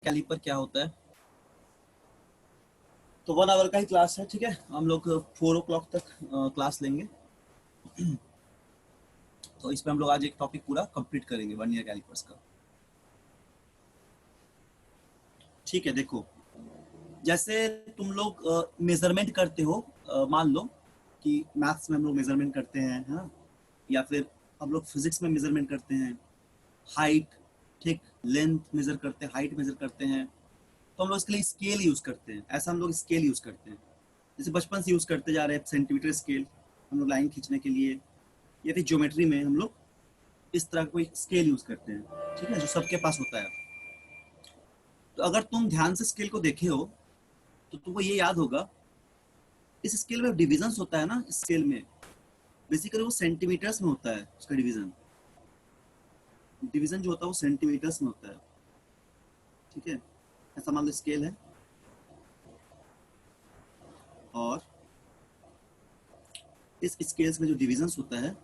Caliper क्या होता है। तो 1 आवर का ही क्लास है, ठीक है। हम लोग 4 o'clock तक क्लास लेंगे। तो इस पे हम लोग आज एक टॉपिक पूरा कंप्लीट करेंगे वर्नियर कैलिपर्स का। ठीक है, देखो जैसे तुम लोग मेजरमेंट करते हो, मान लो कि मैथ्स में हम लोग मेजरमेंट करते हैं, है ना, या फिर हम लोग फिजिक्स में मेजरमेंट करते हैं, हाइट, ठीक, लेंथ मेजर करते हैं, हाइट मेजर करते हैं। तो हम लोग इसके लिए स्केल यूज करते हैं। ऐसा हम लोग स्केल यूज करते हैं, जैसे बचपन से यूज करते जा रहे हैं सेंटीमीटर स्केल हम लोग लाइन खींचने के लिए, या फिर ज्योमेट्री में हम लोग इस तरह का कोई स्केल यूज करते हैं, ठीक है, जो सबके पास होता है। तो अगर तुम ध्यान से स्केल को देखे हो तो तुमको ये याद होगा, इस स्केल में डिविजन होता है ना, इस स्केल में बेसिकली वो सेंटीमीटर्स में होता है। उसका डिवीजन जो होता है वो सेंटीमीटर्स में होता है, ठीक है। ऐसा मान लो स्केल है, और इस स्केल्स में जो डिविजन होता है,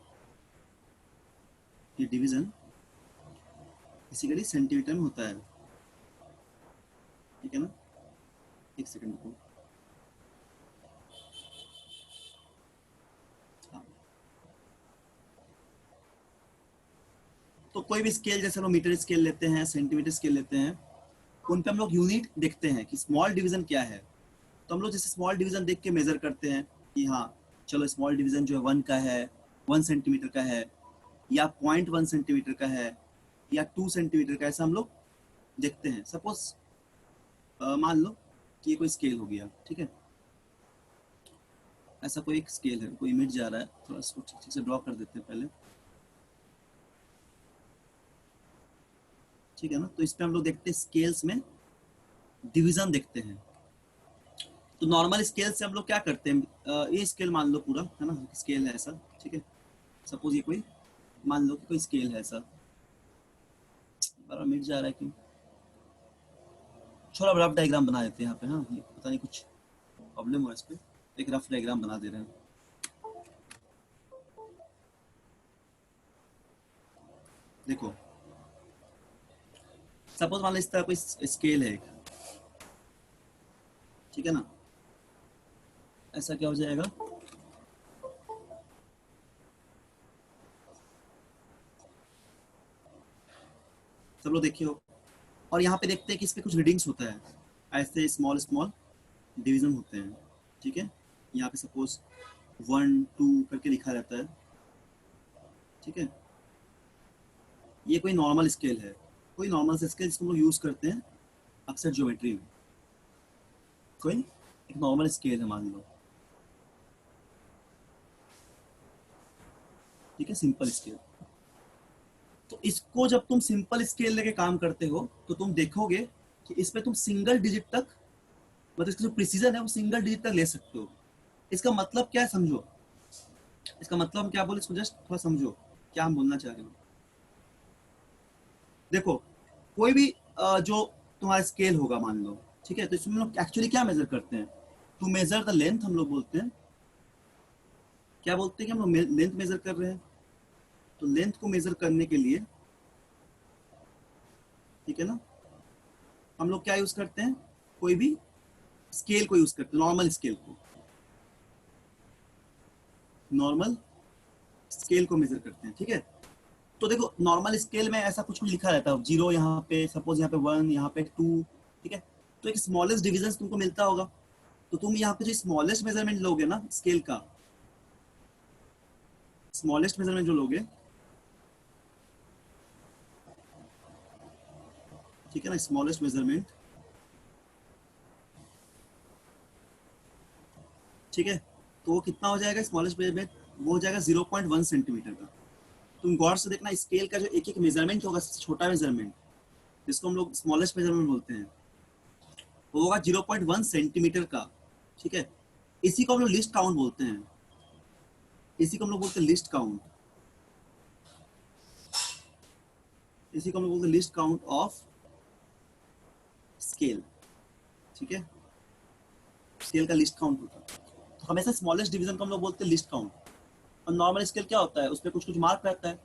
ये डिवीजन बेसिकली सेंटीमीटर में होता है, ठीक है ना। एक सेकंड को, हाँ। तो कोई भी स्केल, जैसे हम मीटर स्केल लेते हैं, सेंटीमीटर स्केल लेते हैं, उन पे हम लोग यूनिट देखते हैं कि स्मॉल डिवीजन क्या है। तो हम लोग जैसे स्मॉल डिवीजन देख के मेजर करते हैं कि हाँ चलो स्मॉल डिवीजन जो है 1 का है, 1 सेंटीमीटर का है, या 0.1 सेंटीमीटर का है, या 2 सेंटीमीटर का, ऐसा हम लोग देखते हैं। सपोज मान लो कि ये कोई स्केल हो गया, ठीक है। ऐसा कोई एक स्केल है, कोई इमेज जा रहा है, थोड़ा इसको ठीक से ड्रॉ कर देते हैं पहले, ठीक है ना। तो इस पे हम लोग देखते हैं स्केल्स में डिवीजन देखते हैं। तो नॉर्मल स्केल से हम लोग क्या करते हैं, ये स्केल मान लो पूरा, है ना, स्केल है ऐसा, ठीक है। सपोज ये कोई, मान लो कि कोई स्केल है ऐसा, बड़ा मिट जा रहा है क्यों, थोड़ा रफ डायग्राम बना देते हैं यहाँ पे। हाँ, ये पता नहीं कुछ प्रॉब्लम हो इस पे, एक रफ डायग्राम बना दे रहे हैं। देखो सपोज मान लो इस तरह कोई स्केल है एक, ठीक है ना। ऐसा क्या हो जाएगा, सब लोग देखिए हो, और यहाँ पे देखते हैं कि इस पे कुछ रीडिंग्स होता है, ऐसे स्मॉल स्मॉल डिवीजन होते हैं, ठीक है। यहाँ पे सपोज 1 2 करके लिखा रहता है, ठीक है। ये कोई नॉर्मल स्केल है, कोई नॉर्मल स्केल जिसको हम लोग यूज करते हैं अक्सर ज्योमेट्री में। कोई एक नॉर्मल स्केल है मान लो, ठीक है, सिंपल स्केल। तो इसको जब तुम सिंपल स्केल लेके काम करते हो तो तुम देखोगे कि इस पे तुम सिंगल डिजिट तक, मतलब इसका जो प्रिसीजन है वो सिंगल डिजिट तक ले सकते हो। इसका मतलब क्या है समझो, इसका मतलब हम क्या बोले, इसको जस्ट थोड़ा समझो क्या हम बोलना चाह रहे हो। देखो कोई भी जो तुम्हारा स्केल होगा मान लो, ठीक है, तो इसमें लोग एक्चुअली क्या मेजर करते हैं, टू मेजर द लेंथ हम लोग बोलते हैं। क्या बोलते हैं कि हम लोग लेंथ मेजर कर रहे हैं। तो लेंथ को मेजर करने के लिए, ठीक है ना, हम लोग क्या यूज करते हैं, कोई भी स्केल को यूज करते हैं, नॉर्मल स्केल को, नॉर्मल स्केल को मेजर करते हैं, ठीक है। तो देखो नॉर्मल स्केल में ऐसा कुछ लिखा रहता है, 0 यहाँ पे, सपोज यहाँ पे 1, यहाँ पे 2, ठीक है। तो एक स्मॉलेस्ट डिवीजन तुमको मिलता होगा, तो तुम यहाँ पे जो स्मॉलेस्ट मेजरमेंट लोगे ना स्केल का, स्मॉलेस्ट मेजरमेंट जो लोगे, ठीक है ना, स्मॉलेस्ट मेजरमेंट, ठीक है। तो वो कितना हो जाएगा स्मॉलेस्ट मेजरमेंट, वो हो जाएगा 0.1 सेंटीमीटर का। तुम गौर से देखना स्केल का जो एक एक मेजरमेंट होगा, छोटा मेजरमेंट जिसको हम लोग स्मॉलेस्ट मेजरमेंट बोलते हैं, वो होगा 0.1 सेंटीमीटर का, ठीक है। इसी को हम लोग लिस्ट काउंट बोलते हैं, इसी को हम लोग बोलते हैं लिस्ट काउंट, इसी को हम लोग बोलते हैं लिस्ट काउंट ऑफ स्केल, ठीक है। स्केल का लिस्ट काउंट होता है, तो हमेशा स्मॉलेस्ट डिवीजन को हम लोग बोलते हैं लिस्ट काउंट। और नॉर्मल स्केल क्या होता है, उसमें कुछ कुछ मार्क रहता है।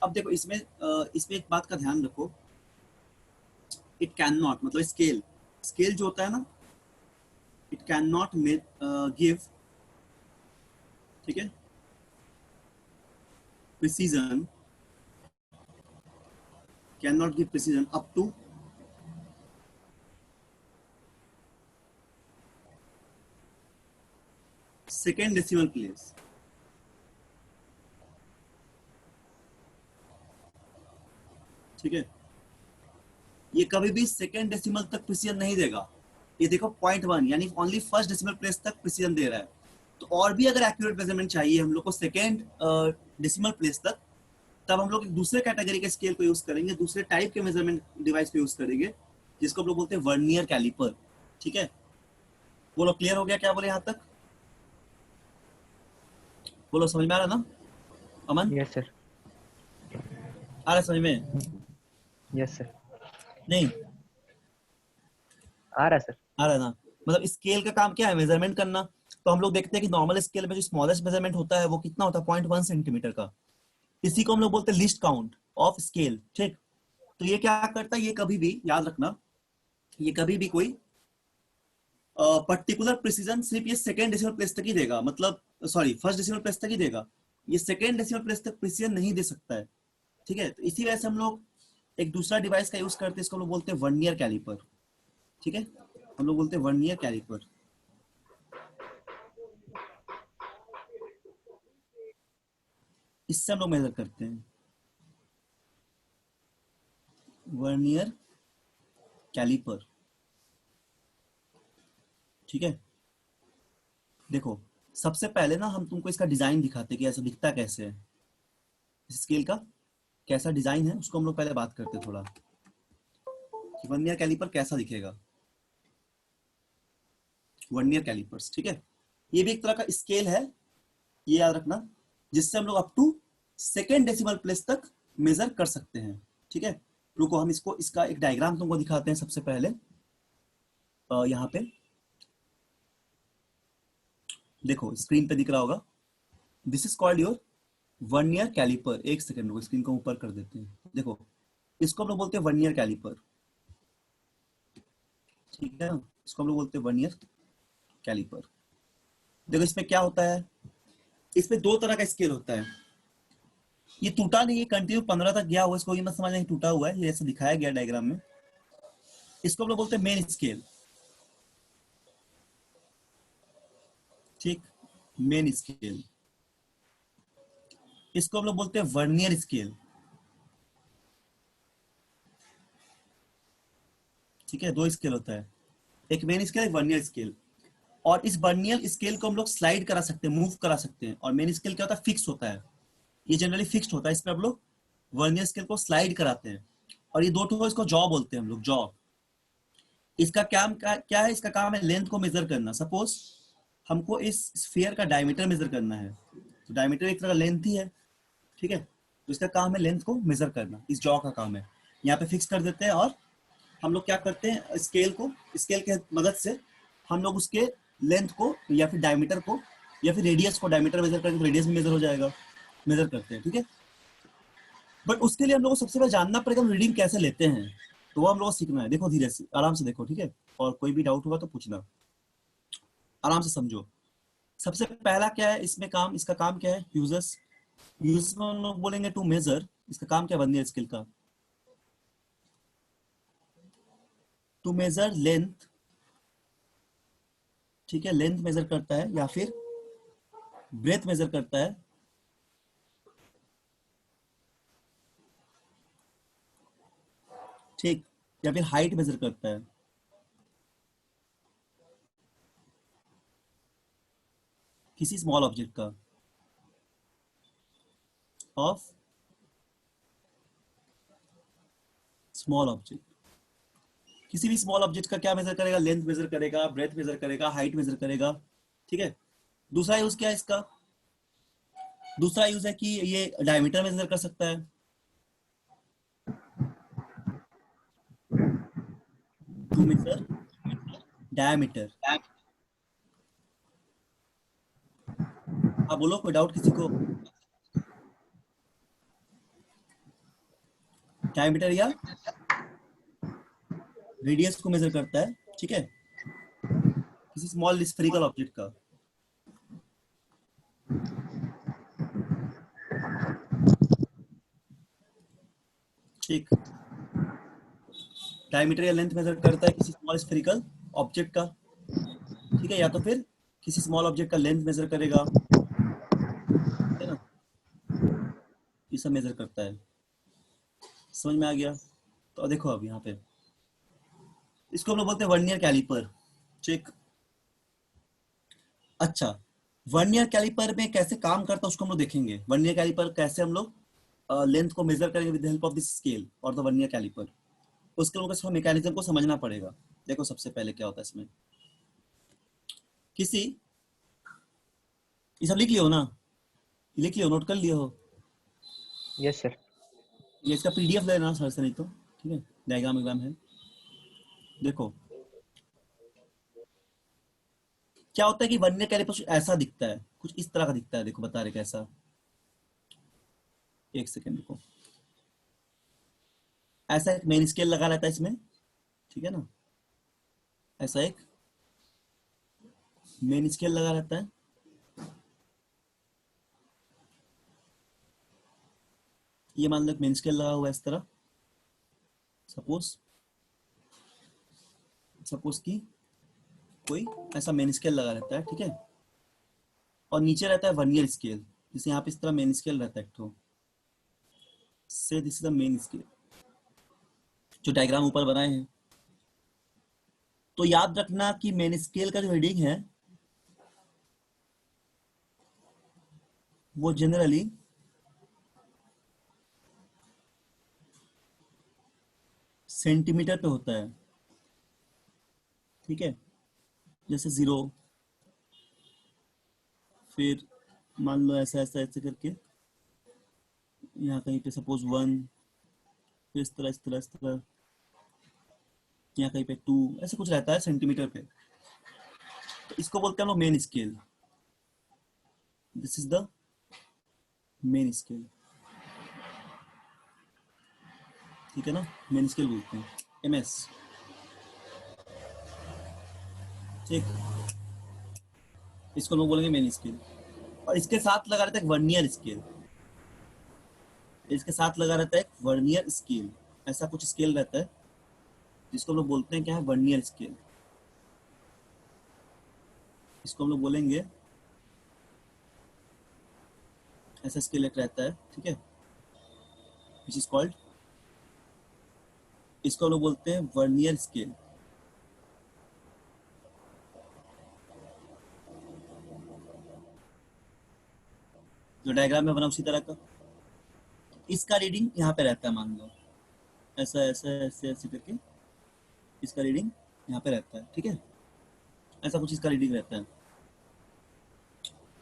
अब देखो इसमें एक बात का ध्यान रखो, इट कैन नॉट, मतलब स्केल, स्केल जो होता है ना, इट कैन नॉट गिव, ठीक है, precision, can not give precision up to second decimal place. ठीक है, ये कभी भी सेकेंड डेसिमल तक प्रिसीजन नहीं देगा। ये देखो 0.1 यानी ओनली फर्स्ट डेसिमल प्लेस तक प्रिसीजन दे रहा है। तो और भी अगर एक्यूरेट मेजरमेंट चाहिए हम लोग को सेकेंड डेसिमल प्लेस तक, तब हम लोग एक दूसरे कैटेगरी के स्केल को यूज करेंगे, दूसरे टाइप के मेजरमेंट डिवाइस को यूज करेंगे, जिसको हम लोग बोलते हैं वर्नियर कैलिपर। ठीक है, बोलो क्लियर हो गया क्या बोले यहाँ तक? बोलो समझ में आ रहा ना अमन? Yes sir. आ रहा समझ में? Yes sir. नहीं आ रहा है सर। आ रहा है ना? मतलब स्केल का काम क्या है? मेजरमेंट करना। तो हम लोग देखते हैं कि नॉर्मल स्केल में जो स्मॉलेस्ट मेजरमेंट होता है वो कितना होता है? 0.1 सेंटीमीटर का। इसी को हम लोग बोलते हैं लिस्ट काउंट ऑफ स्केल। ठीक, तो ये क्या करता है, ये कभी भी याद रखना, ये कभी भी कोई पर्टिकुलर प्रिसीजन सिर्फ ये सेकेंड डेसिमल प्लेस तक ही देगा, मतलब सॉरी फर्स्ट डेसिमल प्लेस तक ही देगा, ये सेकेंड डेसिमल प्लेस तक प्रिसीजन नहीं दे सकता है। ठीक है, तो इसी वजह से हम लोग एक दूसरा डिवाइस का यूज करते हैं, इसको हम लोग बोलते हैं वर्नियर कैलिपर। ठीक है, हम लोग बोलते हैं वर्नियर कैलिपर। इससे हम लोग मेजर करते हैं, वर्नियर कैलिपर। ठीक है, देखो सबसे पहले ना हम तुमको इसका डिजाइन दिखाते हैं कि ऐसा दिखता कैसे है, इस स्केल का कैसा डिजाइन है उसको हम लोग पहले बात करते हैं थोड़ा, कि वर्नियर कैलिपर कैसा दिखेगा। वर्नियर कैलिपर्स, ठीक है, ये भी एक तरह का स्केल है, ये याद रखना, जिससे हम लोग up to second decimal place तक मेजर कर सकते हैं। ठीक है, रुको हम इसको, इसका एक डायग्राम तुमको दिखाते हैं सबसे पहले। यहाँ पे देखो स्क्रीन पे दिख रहा होगा, this is called your vernier calliper. एक सेकंड रुको, स्क्रीन को ऊपर कर देते हैं। देखो इसको हम लोग बोलते हैं वर्नियर कैलिपर। ठीक है, इसको हम लोग बोलते हैं वर्नियर कैलिपर। देखो इसमें क्या होता है, इसमें दो तरह का स्केल होता है। ये टूटा नहीं है, कंटिन्यू 15 तक गया हुआ, इसको ये मत समझना टूटा हुआ है, ये ऐसा दिखाया गया डायग्राम में। इसको हम लोग बोलते हैं मेन स्केल। ठीक, मेन स्केल। इसको हम लोग बोलते हैं वर्नियर स्केल। ठीक है, दो स्केल होता है, एक मेन स्केल, एक वर्नियर स्केल। और इस वर्नियर स्केल को हम लोग स्लाइड करा सकते हैं, मूव करा सकते हैं। और मेन स्केल क्या होता है? फिक्स होता है, ये जनरली फिक्स्ड होता है, इस पर हम लोग वर्नियर स्केल को स्लाइड कराते हैं। और ये दो ठो, इसको जॉ बोलते हैं हम लोग, जॉ। इसका काम क्या है? इसका काम है लेंथ को मेजर करना। सपोज हमको इस स्फीयर का डायमीटर मेजर करना है, तो डायमीटर एक तरह का लेंथ ही है। ठीक है, तो इसका काम है लेंथ को मेजर करना, इस जॉ का काम है। यहाँ पे फिक्स कर देते हैं और हम लोग क्या करते हैं, स्केल को, स्केल के मदद से हम लोग उसके लेंथ को या फिर डायमीटर को या फिर रेडियस को, डायमीटर मेजर करके तो रेडियस भी मेजर हो जाएगा, मेजर करते हैं। ठीक है, बट उसके लिए हम लोग को सबसे पहले जानना पड़ेगा हम रीडिंग कैसे लेते हैं, तो वो हम लोग को सीखना है। देखो धीरे से, आराम से देखो, ठीक है, और कोई भी डाउट होगा तो पूछना, आराम से समझो। सबसे पहला क्या है इसमें काम, इसका काम क्या है? यूजर्स, यूजर्स में हम लोग बोलेंगे टू मेजर, इसका काम क्या बन गया स्केल का? To measure length. ठीक है, लेंथ मेजर करता है या फिर ब्रेथ मेजर करता है। ठीक, या फिर हाइट मेजर करता है किसी स्मॉल ऑब्जेक्ट का, ऑफ स्मॉल ऑब्जेक्ट। किसी भी स्मॉल ऑब्जेक्ट का क्या मेजर करेगा? लेंथ मेजर करेगा, ब्रेथ मेजर करेगा, हाइट मेजर करेगा। ठीक है, दूसरा यूज क्या है इसका? दूसरा यूज है कि ये डायमीटर मेजर कर सकता है। To measure diameter. हाँ बोलो, कोई डाउट किसी को? डायमीटर या रेडियस को मेजर करता है, ठीक है, किसी स्मॉल स्फेरिकल ऑब्जेक्ट का। ठीक, डायमीटर या लेंथ मेजर करता है किसी स्मॉल स्फेरिकल ऑब्जेक्ट का, ठीक है, या तो फिर किसी स्मॉल ऑब्जेक्ट का लेंथ मेजर करेगा, है ना, ये सब मेजर करता है। समझ में आ गया? तो देखो अब यहाँ पे इसको हम लोग बोलते हैं वर्नियर कैलिपर। ठीक, अच्छा, वर्नियर कैलिपर में कैसे काम करता है उसको हम लोग देखेंगे। वर्नियर कैलिपर कैसे हम लोग लेंथ को मेजर करेंगे with help of this scale और द वर्नियर कैलिपर। उसके लोगों को मैकेनिज्म को समझना पड़ेगा। देखो सबसे पहले क्या होता है इसमें, किसी, ये सब लिख लियो ना, लिख लियो, नोट कर लियो हो। Yes sir. ये इसका पीडीएफ लेना सर से, नहीं तो ठीक है, डायग्राम एग्राम है। देखो क्या होता है कि वर्नियर कैलिपर ऐसा दिखता है, कुछ इस तरह का दिखता है। देखो बता रहे कैसा, एक सेकेंड रुको। ऐसा एक मेन स्केल लगा रहता है इसमें, ठीक है ना, ऐसा एक मेन स्केल लगा रहता है। ये मान लो मेन स्केल लगा हुआ है इस तरह, सपोज सपोज कि कोई ऐसा मेन स्केल लगा रहता है, ठीक है, और नीचे रहता है वर्नियर स्केल। जैसे यहाँ पे इस तरह मेन स्केल रहता है, तो से this is the main scale जो डायग्राम ऊपर बनाए हैं। तो याद रखना कि मेन स्केल का जो रीडिंग है वो जनरली सेंटीमीटर पे होता है, ठीक है, जैसे 0, फिर मान लो ऐसा ऐसा ऐसे करके यहाँ कहीं पे सपोज 1, फिर इस तरह इस तरह इस तरह, यहाँ कहीं पे 2, ऐसा कुछ रहता है सेंटीमीटर पे। तो इसको बोलते हैं हम लोग main scale. This is the main scale, ठीक है ना, मेन स्केल बोलते हैं, एमएस। ठीक, इसको लोग बोलेंगे मेन स्केल। और इसके साथ लगा रहता है वर्नियर स्केल, इसके साथ लगा रहता है वर्नियर स्केल। ऐसा कुछ स्केल रहता है जिसको हम लोग बोलते हैं क्या है, वर्नियर स्केल। इसको हम लोग बोलेंगे, ऐसा स्केल एक रहता है, ठीक है, विच इज कॉल्ड, इसको हम लोग बोलते हैं वर्नियर स्केल। जो डायग्राम में बना उसी तरह का। इसका रीडिंग यहाँ पे रहता है, मान लो ऐसा ऐसा ऐसे ऐसे करके इसका रीडिंग यहाँ पे रहता है, ठीक है, ऐसा कुछ इसका रीडिंग रहता है।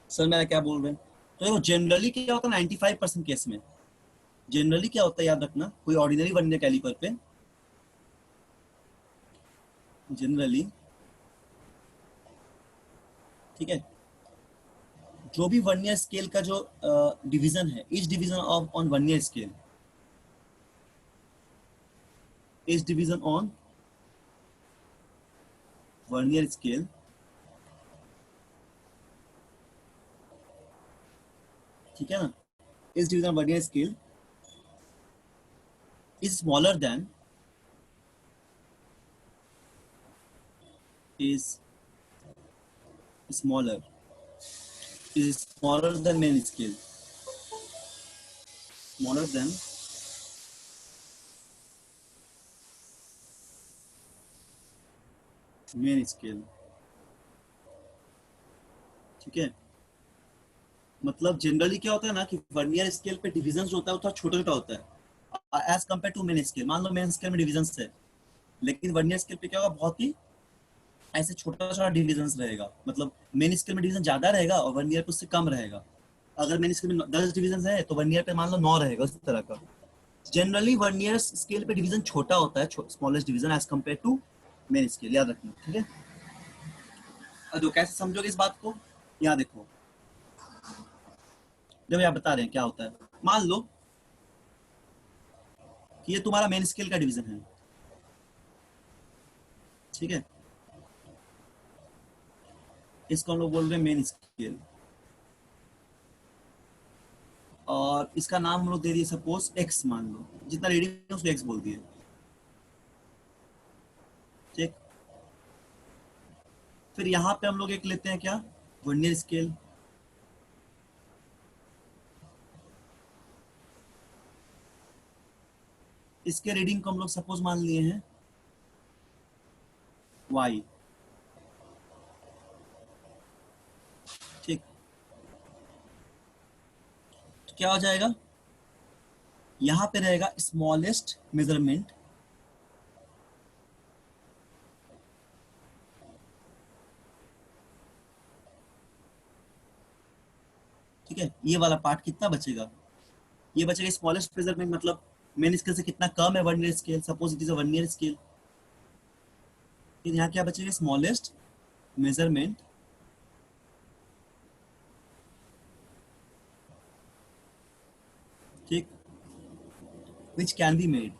सर मेरा क्या बोल रहे हैं? तो देखो जनरली क्या होता है 95% केस में, जनरली क्या होता है याद रखना, कोई ऑर्डिनरी वर्नियर कैलिपर पे जनरली, ठीक है, जो भी वर्नियर स्केल का जो डिवीजन है, each division of on vernier scale, each division on vernier scale, ठीक है ना, each division on vernier scale is smaller than, is smaller, is smaller than main scale, smaller than main scale, ठीक है। मतलब generally क्या होता है ना कि वर्नियर स्केल पे डिविजन जो होता है वो थोड़ा छोटा छोटा होता है as compare to main scale. मान लो मेन स्केल में डिविजन है, लेकिन वर्नियर स्केल पे क्या होगा, बहुत ही ऐसे छोटा छोटा डिविजन रहेगा। मतलब मेन स्केल में डिवीजन ज्यादा रहेगा और वर्नियर पे उससे कम रहेगा। अगर मेन स्केल में 10 डिविजन है तो वर्नियर पे मान लो 9 रहेगा, उस तरह का। जनरली वर्नियर स्केल पे डिवीजन छोटा होता है, smallest division as compare to main scale, याद रखना, ठीक है। तो कैसे समझोगे इस बात को, यहाँ देखो, जब आप बता रहे हैं क्या होता है, मान लो कि ये तुम्हारा मेन स्केल का डिवीजन है, ठीक है, इसको हम लोग बोल रहे हैं मेन स्केल, और इसका नाम हम लोग दे दिए सपोज एक्स, मान लो जितना रीडिंग है उसको एक्स बोल दिए। ठीक, फिर यहाँ पे हम लोग एक लेते हैं क्या, वर्नियर स्केल। इसके रीडिंग को हम लोग सपोज मान लिए हैं y। ठीक, तो क्या हो जाएगा, यहाँ पे रहेगा स्मॉलेस्ट मेजरमेंट, ठीक है, ये वाला पार्ट कितना बचेगा, ये बचेगा स्मॉलेस्ट मेजरमेंट, मतलब मेन स्केल से कितना कम है vernier scale, suppose it is a vernier scale. फिर यहाँ क्या बचेगा, स्मॉलेस्ट मेजरमेंट ठीक, which can be made.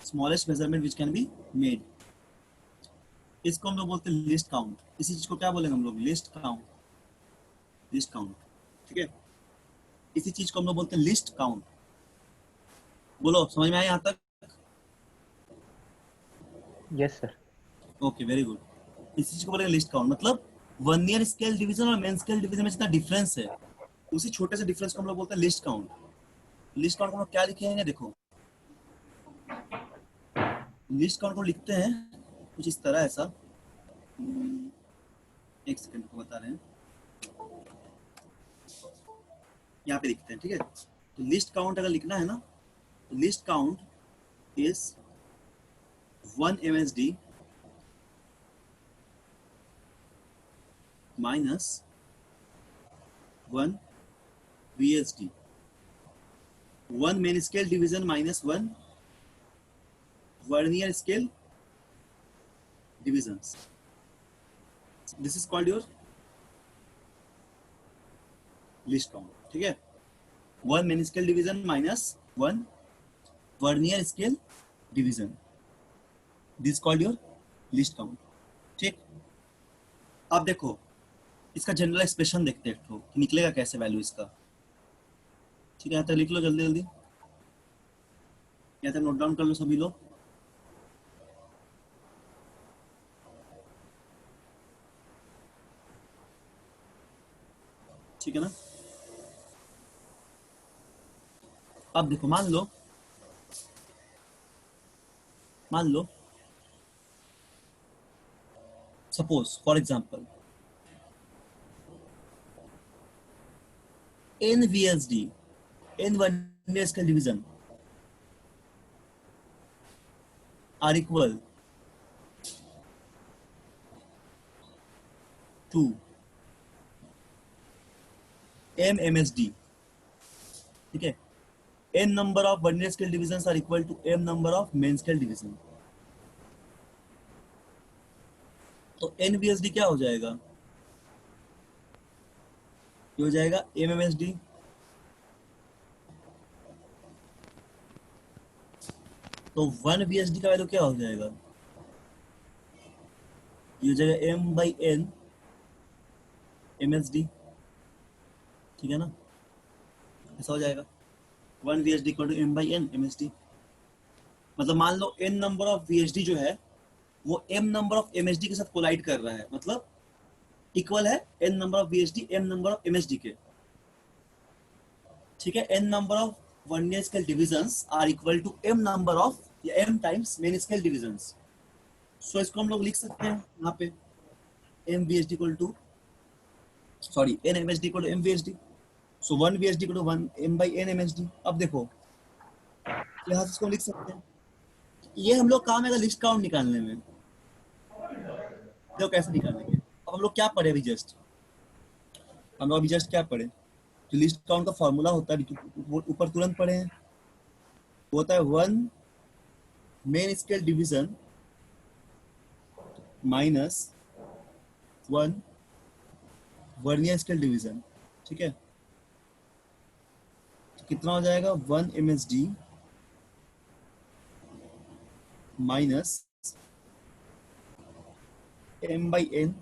Smallest measurement which can be made, इसको हम लोग बोलते हैं लिस्ट काउंट। इसी चीज को क्या बोलेंगे हम लोग, लिस्ट काउंट, लिस्ट काउंट। ठीक है, इसी चीज को हम लोग बोलते हैं लिस्ट काउंट। बोलो समझ में आया यहाँ तक? Yes sir. Okay, very good. इसी चीज को बोलेंगे लिस्ट काउंट, मतलब वर्नियर स्केल डिवीजन और मेन स्केल डिवीजन में जितना डिफरेंस है, उसी छोटे से डिफरेंस को हम लोग बोलते हैं लिस्ट काउंट। लिस्ट काउंट को हम लोग क्या लिखेंगे, देखो लिस्ट काउंट को लिखते हैं कुछ इस तरह, ऐसा एक सेकंड को बता रहे हैं, यहाँ पे लिखते हैं। ठीक है, तो लिस्ट काउंट अगर लिखना है ना, तो list count is 1 MSD minus 1 VSD, 1 main scale division minus 1 vernier scale divisions. This is called your list count. ठीक है, 1 main scale division minus 1 vernier scale division. This is called your list count. ठीक, अब देखो इसका general expression देखते हैं तो निकलेगा कैसे वैल्यू इसका। ठीक है, यहाँ तक लिख लो जल्दी जल्दी, यहाँ तक नोट डाउन कर लो सभी लोग। ठीक है ना, अब देखो मान लो suppose for example NVSD, N vernier scale division are equal to MMSD। ठीक है, n number of vernier scale divisions are equal to m number of main scale division। तो NVSD क्या हो जाएगा, ये हो जाएगा MMSD, तो 1 VSD का वैल्यू क्या हो जाएगा, ये हो जाएगा m/n MSD। ठीक है ना, ऐसा हो जाएगा 1 VSD equal to m/n MSD। मतलब मान लो n नंबर ऑफ VSD जो है वो m नंबर ऑफ MSD के साथ कोलाइड कर रहा है, मतलब इक्वल है n number of VSD m number of MSD के। ठीक है, n number of vernier scale divisions are equal to m number of या m times main scale divisions. So इसको हम लोग लिख सकते हैं यहाँ पे m VSD equal to sorry n MSD equal to m VSD। So 1 VSD equal to 1 m/n MSD। अब देखो यहाँ से इसको लिख सकते हैं, ये हम लोग काम है लिस्ट काउंट निकालने में। देखो कैसे निकालेंगे, अब हम लोग क्या पढ़े अभी जस्ट, हम लोग अभी जस्ट क्या पढ़े, जो लिस्ट काउंट का फॉर्मूला होता है वो ऊपर तुरंत पढ़े हैं, वो होता है 1 main scale division minus 1 vernier scale division. ठीक है, कितना हो जाएगा 1 MSD माइनस m/n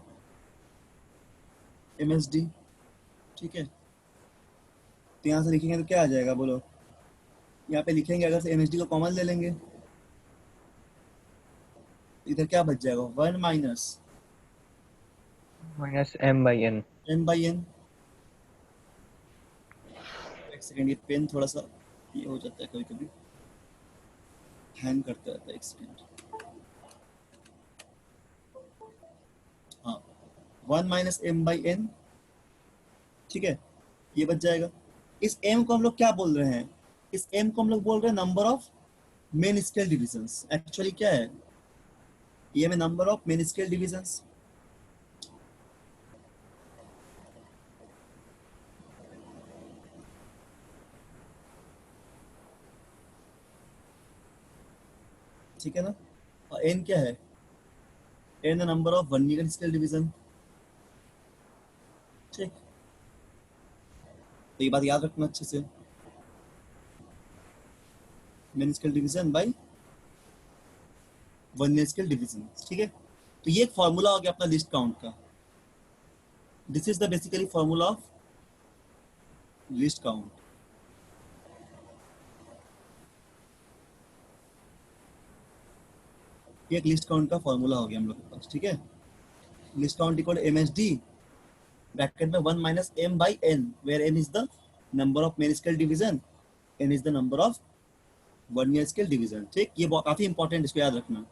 MSD। ठीक है, तो यहाँ से लिखेंगे तो क्या आ जाएगा बोलो, यहाँ पे लिखेंगे अगर से MSD को कॉमन ले लेंगे, इधर क्या बच जाएगा 1 माइनस माइनस m/n। m/n। एक सेकेंड, ये पेन थोड़ा सा ये हो जाता है, कभी कभी हैंग करता रहता है, एक सेकेंड। हाँ, 1 माइनस m/n। ठीक है, ये बच जाएगा। इस m को हम लोग क्या बोल रहे हैं, इस m को हम लोग बोल रहे हैं number of main scale divisions. Actually क्या है, ये में number of main scale divisions. ठीक है ना, और n क्या है, n the number of vernier scale division. ठीक, तो ये बात याद रखना अच्छे से, main scale division bye vernier scale division. ठीक है, तो ये एक फॉर्मूला हो गया अपना लिस्ट काउंट का। This is the basically formula of list count. ये एक लिस्ट काउंट का फॉर्मूला हो गया हम लोग के पास। ठीक है, least count equal MSD bracket में 1 minus m/n, where m is the number of main scale division, n is the number of vernier scale division. ठीक, ये काफी इंपॉर्टेंट, इसको याद रखना।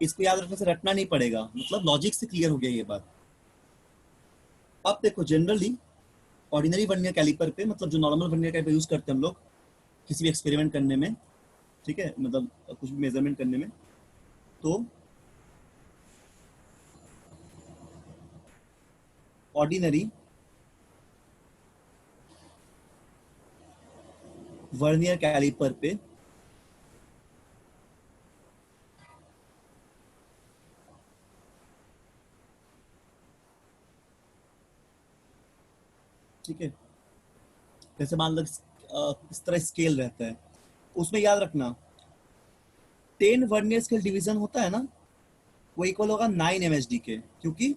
इसको याद रखने से रटना नहीं पड़ेगा, मतलब लॉजिक से क्लियर हो गया ये बात। अब देखो, जनरली ऑर्डिनरी वर्नियर कैलिपर पे, मतलब जो नॉर्मल वर्नियर कैलिपर यूज करते हैं हम लोग किसी भी एक्सपेरिमेंट करने में, ठीक है, मतलब कुछ भी मेजरमेंट करने में, तो ऑर्डिनरी वर्नियर कैलिपर पे ठीक है, जैसे मान लो इस तरह स्केल रहता है, उसमें याद रखना 10 वर्नियर स्केल डिवीजन होता है ना, वो इक्वल होगा 9 MSD के, क्योंकि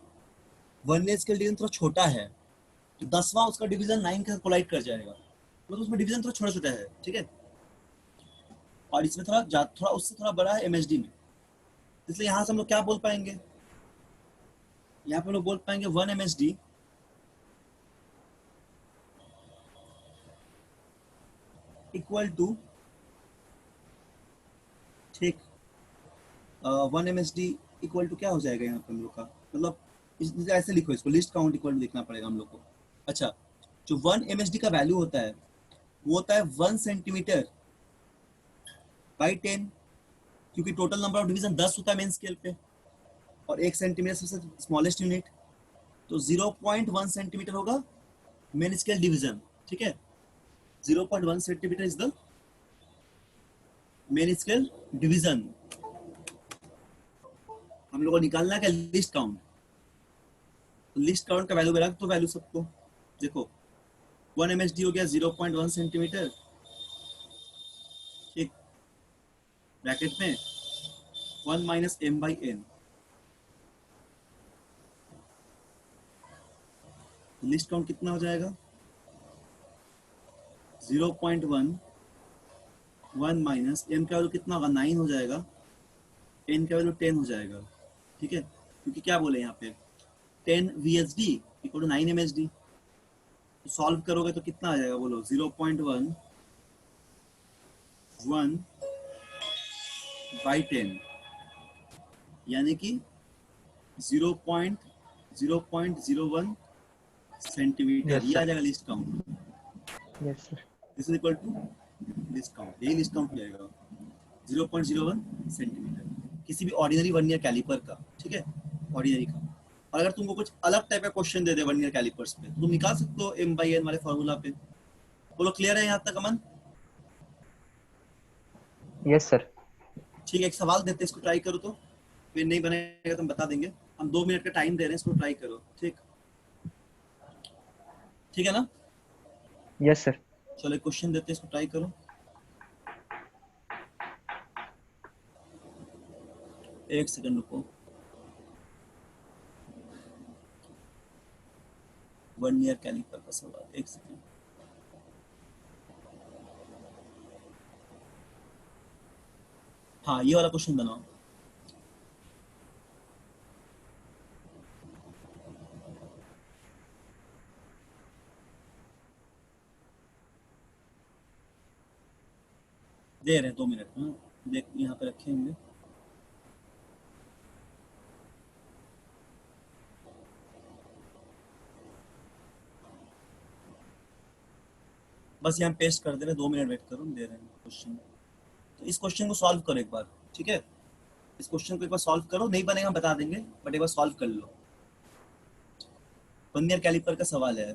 वर्नियर स्केल डिवीजन थोड़ा छोटा है, तो 10वां उसका डिवीजन 9 के साथ कोलाइड कर जाएगा, मतलब उसमें डिवीजन थोड़ा छोटा छोटा है। ठीक है, और इसमें थोड़ा उससे थोड़ा बड़ा है MSD में, इसलिए यहाँ से हम लोग क्या बोल पाएंगे, यहाँ पे हम लोग बोल पाएंगे 1 MSD इक्वल टू, ठीक, 1 MSD इक्वल टू क्या हो जाएगा यहाँ पे हम लोग का, मतलब ऐसे लिखो इसको, लिस्ट काउंट इक्वल टू लिखना पड़ेगा हम लोग को। अच्छा, जो 1 MSD का वैल्यू होता है वो होता है 1 सेंटीमीटर बाई 10, क्योंकि टोटल नंबर ऑफ डिवीजन 10 होता है मेन स्केल पे, और 1 सेंटीमीटर सबसे स्मॉलेस्ट यूनिट, तो 0.1 सेंटीमीटर होगा मेन स्केल डिवीजन। ठीक है, 0.1 centimetre is the main scale division. हम लोग को निकालना है क्या, लिस्ट काउंट। तो लिस्ट काउंट का वैल्यू रख, तो वैल्यू सबको देखो, 1 MSD हो गया 0.1 सेंटीमीटर, ठीक, ब्रैकेट में 1 माइनस m/n। लिस्ट काउंट कितना हो जाएगा 0.1, 1 माइनस m का वैल्यू कितना होगा 9 हो जाएगा, n का वैल्यू 10 हो जाएगा। ठीक है, क्योंकि क्या बोले यहाँ पे 10 VSD इक्वल टू 9 MSD, तो सॉल्व करोगे तो कितना आ जाएगा बोलो, 0.1 1 बाई 10, यानी कि 0.01 सेंटीमीटर, यस ये आ सर। जाएगा least count. Yes sir. This is equal to least count, यही लिस्ट काउंट मिलेगा 0.01 सेंटीमीटर किसी भी ऑर्डिनरी वर्नियर कैलिपर का। ठीक है, ऑर्डिनरी का। और अगर तुमको कुछ अलग टाइप का क्वेश्चन दे दे वर्नियर कैलिपर्स पे, तो तुम निकाल सकते हो m/n वाले फॉर्मूला पे। बोलो, क्लियर है यहाँ तक अमन? Yes sir. ठीक है, एक सवाल देते हैं, इसको ट्राई करो, तो फिर नहीं बनेगा तो हम बता देंगे। हम 2 मिनट का टाइम दे रहे हैं, इसको ट्राई करो। ठीक, ठीक है ना? Yes sir. चलो एक क्वेश्चन देते हैं, इसको ट्राई करो। एक सेकंड रुको। 1 ईयर कैलिपर का सवाल, एक सेकंड। हाँ, ये वाला क्वेश्चन बनाओ। दे रहे हैं 2 मिनट। हाँ, देख यहाँ पे रखेंगे। बस यहाँ पेस्ट कर दे रहे, 2 मिनट वेट करो, दे रहे हैं क्वेश्चन। तो इस क्वेश्चन को सॉल्व करो एक बार, ठीक है। इस क्वेश्चन को एक बार सॉल्व करो, नहीं बनेगा हम बता देंगे, बट एक बार सॉल्व कर लो। 1 ईयर कैलिपर का सवाल है।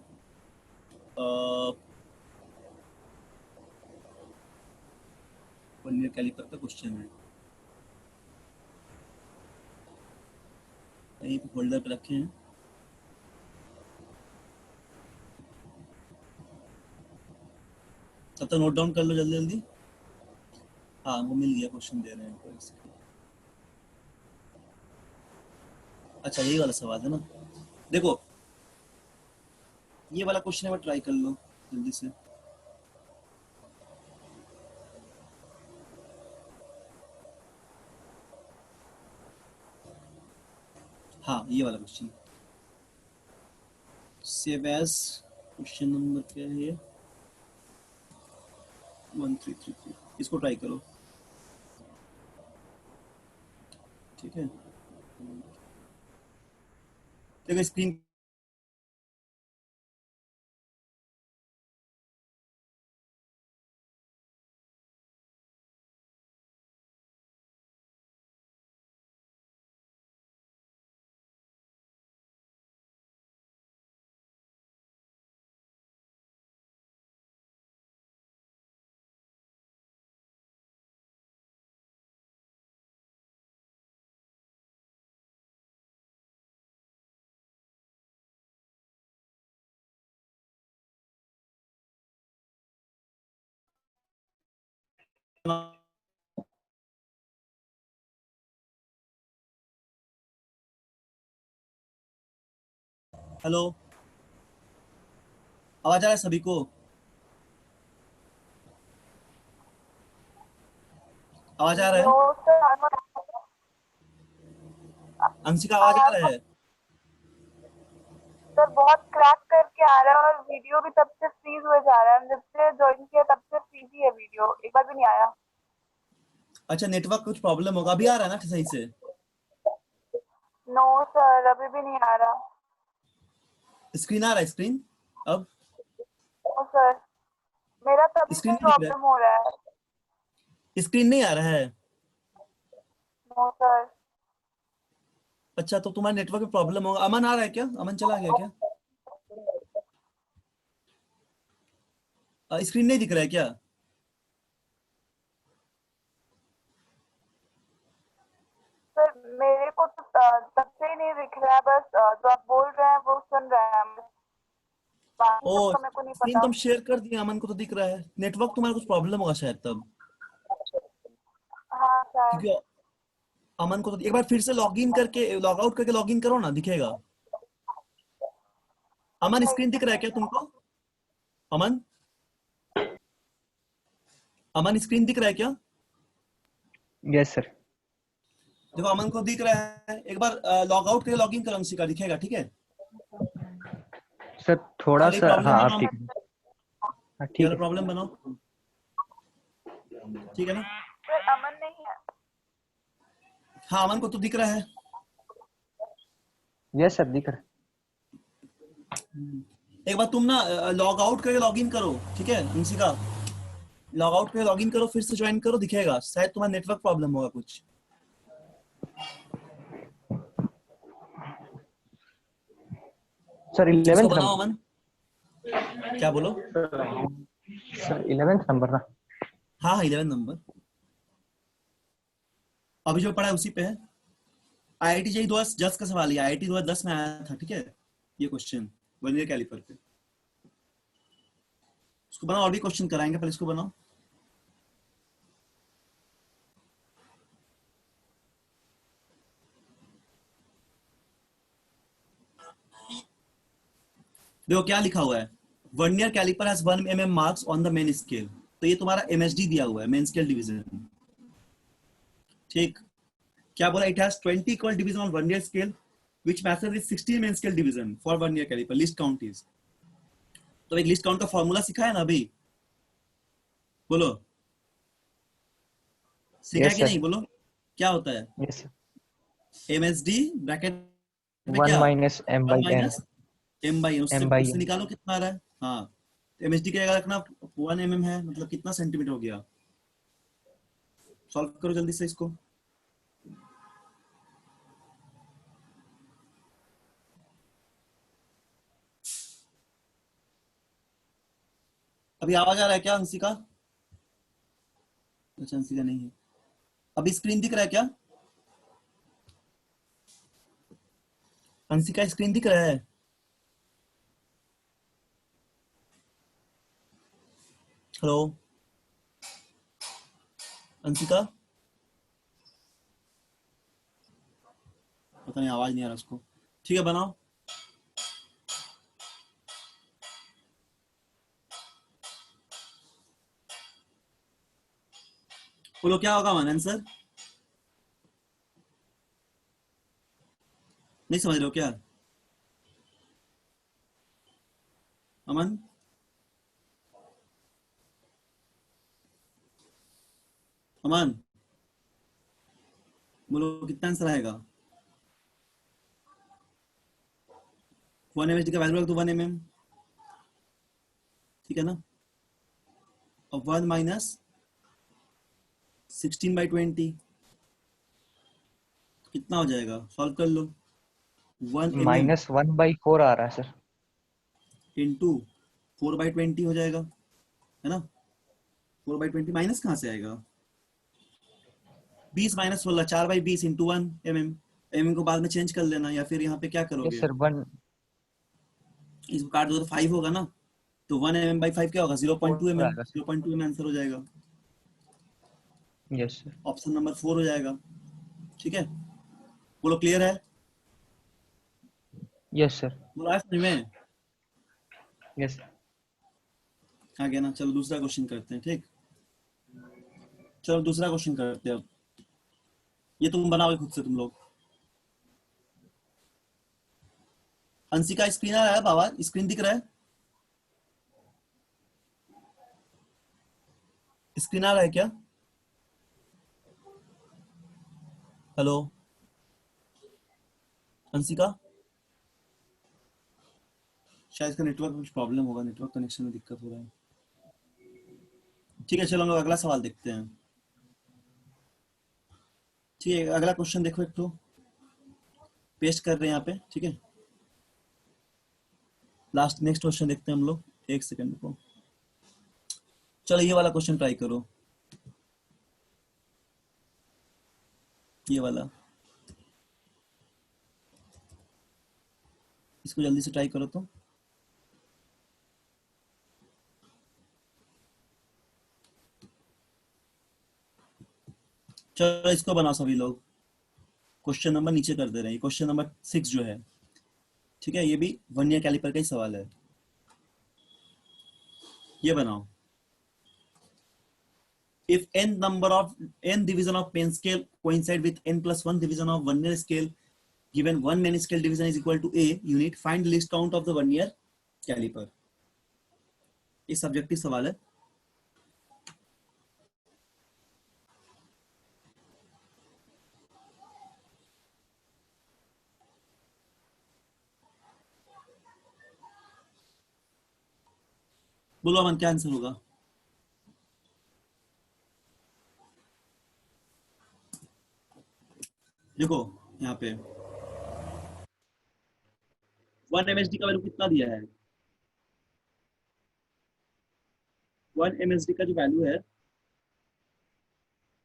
1 ईयर कैलिपर का क्वेश्चन है, कहीं पे फोल्डर पे रखे हैं। तब तक नोट डाउन कर लो जल्दी जल्दी। हाँ, वो मिल गया, क्वेश्चन दे रहे हैं हमको, एक सेकंड। अच्छा, यही वाला सवाल है ना। देखो, ये वाला क्वेश्चन है, वो ट्राई कर लो जल्दी से। हाँ, ये वाला question. Save as, question number क्या है ये, 1333। इसको ट्राई करो, ठीक है। देखो स्क्रीन। हेलो, आवाज आ रहा है सभी को? आवाज आ रहा है? नो सर, अंशिका, आवाज आ रहा है? सर बहुत क्रैक करके आ रहा है और वीडियो भी तब से फ्रीज हुए जा रहा है। जब से ज्वाइन किया तब से फ्रीज ही है वीडियो, एक बार भी नहीं आया। अच्छा, नेटवर्क कुछ प्रॉब्लम होगा, अभी आ रहा है ना सही से? नो सर, अभी भी नहीं आ रहा। स्क्रीन आ रहा है, स्क्रीन अब? नो सर, मेरा तभी स्क्रीन से नहीं दिख रहा प्रॉब्लम हो रहा है। है? स्क्रीन नहीं आ रहा है? No sir. अच्छा, तो तुम्हारे नेटवर्क में प्रॉब्लम होगा। अमन आ रहा है क्या? अमन चला गया क्या? स्क्रीन नहीं दिख रहा है क्या? सर मेरे को तो तब से ही नहीं दिख रहा है, बस जो आप बोल रहे हैं वो सुन रहे हैं, बाकी ओ, सबका मेरे को नहीं स्क्रीन पता। तुम शेयर कर दिया, अमन को तो दिख रहा है। नेटवर्क तुम्हारा कुछ प्रॉब्लम होगा शायद तब, हाँ शायद। क्योंकि अमन को तो एक बार फिर से लॉग इन करके, लॉग आउट करके लॉग इन करो ना, दिखेगा। अमन, एक स्क्रीन दिख रहा है क्या सेकंड। तुमको? अमन, अमन स्क्रीन दिख रहा है क्या? Yes sir. देखो, अमन को दिख रहा है, एक बार लॉग आउट करके लॉग इन करो, अंशिका, दिखेगा, ठीक है। सर थोड़ा चलो, ये सा, प्रॉब्लम हाँ अब बनाओ ठीक अमन, है। हाँ ये ठीक वाला है। प्रॉब्लम बनाओ, ठीक है ना। सर अमन नहीं है। हाँ, अमन को तो दिख रहा है। यस सर, दिख रहा एक बार तुम ना लॉग आउट करके लॉग इन करो, ठीक है अंशिका। लॉग आउट करके लॉग इन करो, फिर से ज्वाइन करो, दिखेगा। शायद तुम्हारा नेटवर्क प्रॉब्लम होगा कुछ। है। सर इसको 11th बनाओ नंबर। अमन। क्या बोलो? सर 11th नंबर ना। हाँ हाँ, 11 नंबर। अभी जो पढ़ा है उसी पे है। IIT जेई 2010 का सवाल है, IIT 2010 में आया था, ठीक है, ये क्वेश्चन 1 ईयर कैलिपर पे। इसको बनाओ, और भी क्वेश्चन कराएंगे, पहले इसको बनाओ। देखो क्या लिखा हुआ है, vernier calliper has 1 mm marks on the main scale. तो ये तुम्हारा एमएसडी दिया हुआ है, मेन स्केल डिवीजन। ठीक, क्या बोला, it has 20 equal division on vernier scale which matches with 16 main scale division for vernier calliper. Least count is, तो एक लिस्ट काउंट का फॉर्मूला सिखाया ना अभी, बोलो सीखा है यस कि नहीं, सर, बोलो क्या होता है। यस सर, एमएसडी ब्रैकेट में 1 क्या, minus M 1 by N, minus M by, उससे एम बाई उससे एन। निकालो कितना आ रहा है। हाँ, एमएसडी की जगह रखना 1 mm है, मतलब कितना सेंटीमीटर हो गया। सॉल्व करो जल्दी से इसको। अभी आवाज आ रहा है क्या हंसिका? अच्छा हंसिका नहीं है। अभी स्क्रीन दिख रहा है क्या? हंसिका स्क्रीन दिख रहा है? हेलो हंसिका, पता नहीं आवाज नहीं आ रहा उसको। ठीक है बनाओ। बोलो क्या होगा वन आंसर, नहीं समझ रहे हो क्या? अमन, अमन बोलो कितना आंसर आएगा। 1 एमएचडी का वैल्यू रख दो 1 mm, ठीक है ना। और 1 माइनस 16/20 कितना हो जाएगा, सॉल्व कर लो। 1 mm -1/4 आ रहा है सर। इंटू 4/20 हो जाएगा, है ना। 4/20 माइनस कहाँ से आएगा, 20 माइनस 16, 4/20 इंटू 1 mm। mm को बाद में चेंज कर लेना, या फिर यहाँ पे क्या यस करोगे, सर, 1 इसको काट दो तो 5 होगा ना। तो 1 mm/5 क्या होगा, 0.2 4 mm, आएगा सर। 0.2 mm आंसर हो जाएगा। यस सर, ऑप्शन नंबर 4 हो जाएगा। ठीक है, बोलो क्लियर है, यस सर, बोलो आया समझ में। यस। आ गया ना, चलो दूसरा क्वेश्चन करते हैं। ठीक, चलो दूसरा क्वेश्चन करते हैं अब। ये तुम बनाओगे खुद से तुम लोग। अंशिका स्क्रीन आ रहा है बाबा, स्क्रीन दिख रहा है, स्क्रीन आ रहा है क्या? हेलो अंशिका, शायद इसका नेटवर्क में कुछ प्रॉब्लम होगा, नेटवर्क कनेक्शन में दिक्कत हो रहा है। ठीक है चलो हम लोग अगला सवाल देखते हैं। ठीक है अगला क्वेश्चन देखो, एक तो पेस्ट कर रहे हैं यहाँ पे, ठीक है। लास्ट नेक्स्ट क्वेश्चन देखते हैं हम लोग, एक सेकंड को। चलो ये वाला क्वेश्चन ट्राई करो, ये वाला, इसको जल्दी से ट्राई करो तो। चलो इसको बनाओ सभी लोग, क्वेश्चन नंबर नीचे कर दे रहे हैं, क्वेश्चन नंबर 6 जो है, ठीक है, ये भी वर्नियर कैलिपर का ही सवाल है। ये बनाओ, if n number of n division of pen scale coincide with n plus 1 division of vernier scale, given one main scale division is equal to a unit, find the least count of the vernier caliper। ये subjective सवाल है। बोलो अमन क्या answer होगा। देखो यहाँ पे 1 msd का वैल्यू कितना दिया है, 1 msd का जो वैल्यू है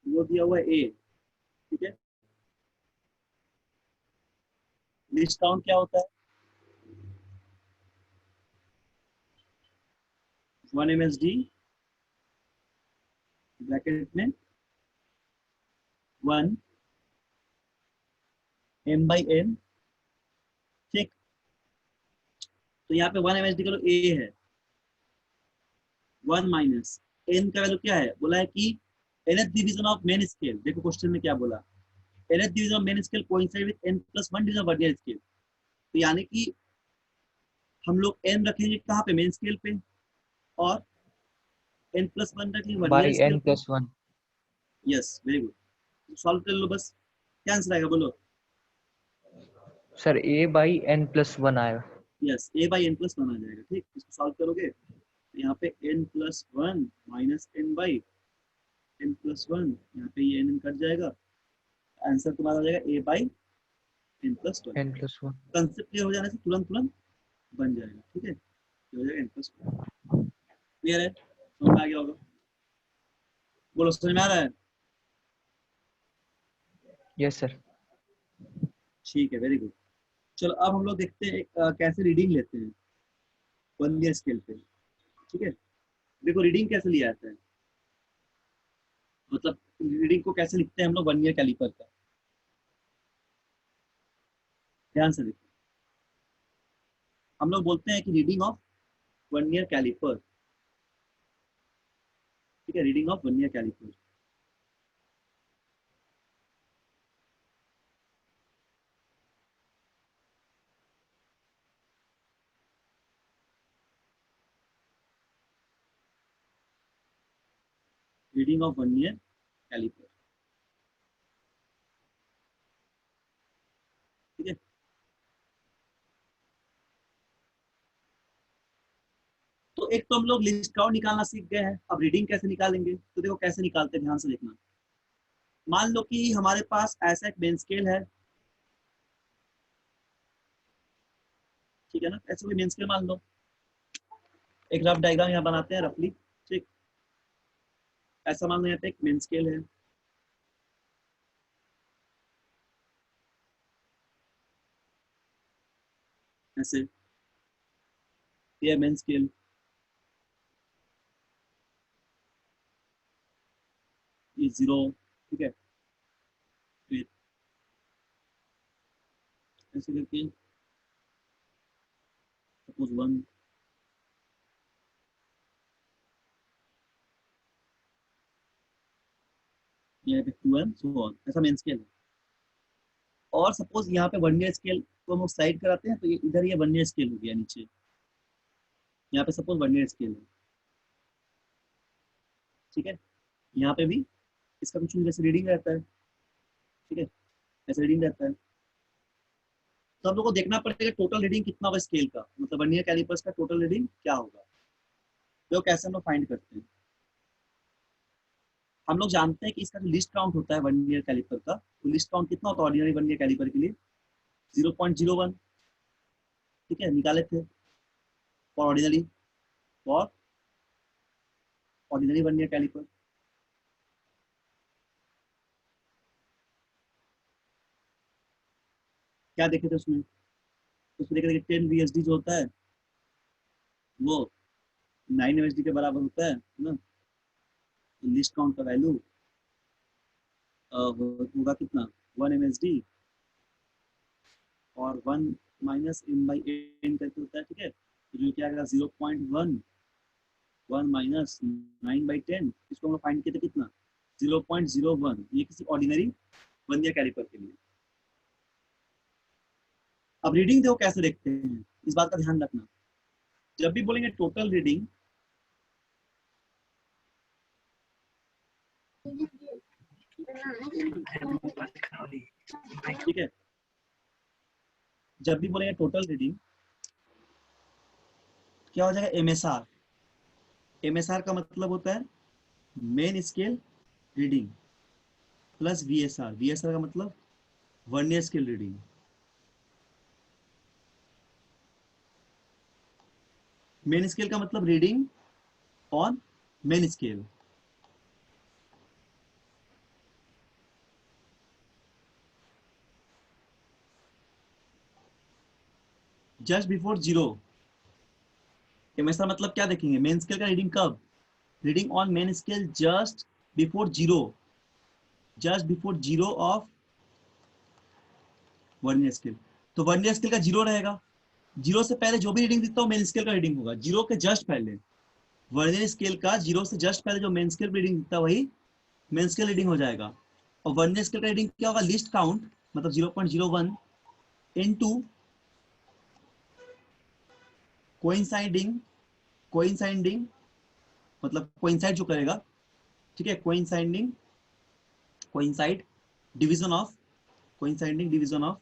वो दिया हुआ है a, ठीक है। लीस्ट काउंट क्या होता है, 1 MSD ब्रैकेट में 1 m by n, ठीक। तो यहाँ पे 1 MSD का ए है, 1 माइनस n का वैल्यू क्या है, बोला है कि nth division of main scale. देखो क्वेश्चन में क्या बोला, nth division of main scale coincide with n plus 1 division of vernier scale. तो यानी कि हम लोग n रखेंगे कहाँ पे, मेन स्केल पे, और n plus 1 रखेंगे वर्नियर बाई स्केल n पे। plus 1। Yes, very good, solve कर लो बस। क्या आंसर आएगा बोलो। Sir a by n plus 1 आएगा। Yes, a by n plus 1 आ जाएगा, ठीक। इसको सॉल्व करोगे तो यहाँ पे n plus 1 minus n by n plus 1, यहाँ पे ये n कट जाएगा, आंसर तुम्हारा हो जाएगा a by n plus 1। n plus 1। Concept clear हो जाने से तुरंत तुरंत बन जाएगा, ठीक है। ये हो जाएगा n plus 1। क्लियर है, समझ में आ गया होगा, बोलो समझ में आ रहा है। Yes sir. ठीक है, वेरी गुड। चलो अब हम लोग देखते हैं कैसे रीडिंग लेते हैं वर्नियर स्केल पे, ठीक है। देखो रीडिंग कैसे लिया जाता है, मतलब रीडिंग को कैसे लिखते हैं हम लोग वर्नियर कैलिपर का, ध्यान से देखो। हम लोग बोलते हैं कि रीडिंग ऑफ वर्नियर कैलिपर, ठीक है, reading of vernier calliper. Reading of vernier calliper, ठीक है। तो एक तो हम लोग लिस्ट काउंट निकालना सीख गए हैं, अब रीडिंग कैसे निकालेंगे, तो देखो कैसे निकालते हैं, ध्यान से देखना। मान लो कि हमारे पास ऐसा एक मेन स्केल है, ठीक है ना, ऐसे कोई मेन स्केल मान लो। एक रफ डायग्राम यहाँ बनाते हैं रफली, ठीक। ऐसा मान लो यहाँ पे एक मेन स्केल है, ऐसे, ये मेन स्केल, ये 0, ठीक है। फिर ऐसे करके सपोज 1, यहाँ पे 2 एंड सो ऑन, ऐसा मेन स्केल है। और सपोज यहाँ पे वर्नियर स्केल को हम साइड कराते हैं, तो ये इधर ये वर्नियर स्केल हो गया नीचे, यहाँ पे सपोज वर्नियर स्केल है, ठीक है। यहाँ पे भी इसका कुछ जैसे रीडिंग रहता है, ठीक है, ऐसे रीडिंग रहता है। तो हम लोग को देखना पड़ेगा टोटल रीडिंग कितना होगा स्केल का, मतलब वर्नियर कैलिपर्स का टोटल रीडिंग क्या होगा। तो कैसे हम लोग फाइंड करते हैं, हम लोग जानते हैं कि इसका जो लिस्ट काउंट होता है वर्नियर कैलिपर का, तो लिस्ट काउंट कितना होता है ऑर्डिनरी वर्नियर कैलिपर के लिए, 0.01, ठीक है, निकाले थे for ordinary, for ordinary vernier calliper. क्या देखे थे उसमें, उसमें देखे थे 10 VSD जो होता है वो 9 MSD के बराबर होता है ना। तो लिस्ट काउंट का वैल्यू होगा कितना, 1 MSD और 1 माइनस m बाई n करके होता है, ठीक है। तो जो क्या आएगा 0.1, 1 माइनस 9/10, इसको हम लोग फाइंड किया था कितना, 0.01, ये किसी ऑर्डिनरी वर्नियर कैलिपर के लिए। अब रीडिंग देखो कैसे देखते हैं, इस बात का ध्यान रखना, जब भी बोलेंगे टोटल रीडिंग, ठीक है, जब भी बोलेंगे टोटल रीडिंग क्या हो जाएगा, MSR। MSR का मतलब होता है main scale reading plus VSR। VSR का मतलब vernier scale reading. Main scale का मतलब reading on main scale, just before zero ऐसा मतलब क्या देखेंगे, मेन स्केल का रीडिंग कब, reading on main scale just before zero of vernier scale. तो वर्नियर स्केल का जीरो रहेगा, जीरो से पहले जो भी रीडिंग दिखता हो मेन स्केल का रीडिंग होगा, जीरो के जस्ट पहले वर्नियर स्केल का जीरो से जस्ट पहले जो मेन स्केल रीडिंग दिखता है वही मेन स्केल रीडिंग हो जाएगा। और वर्नियर स्केल का रीडिंग क्या होगा, लिस्ट काउंट मतलब 0.01 इनटू कोइंसाइडिंग मतलब कोइंसाइड जो करेगा, ठीक है, coincide division of coinciding division of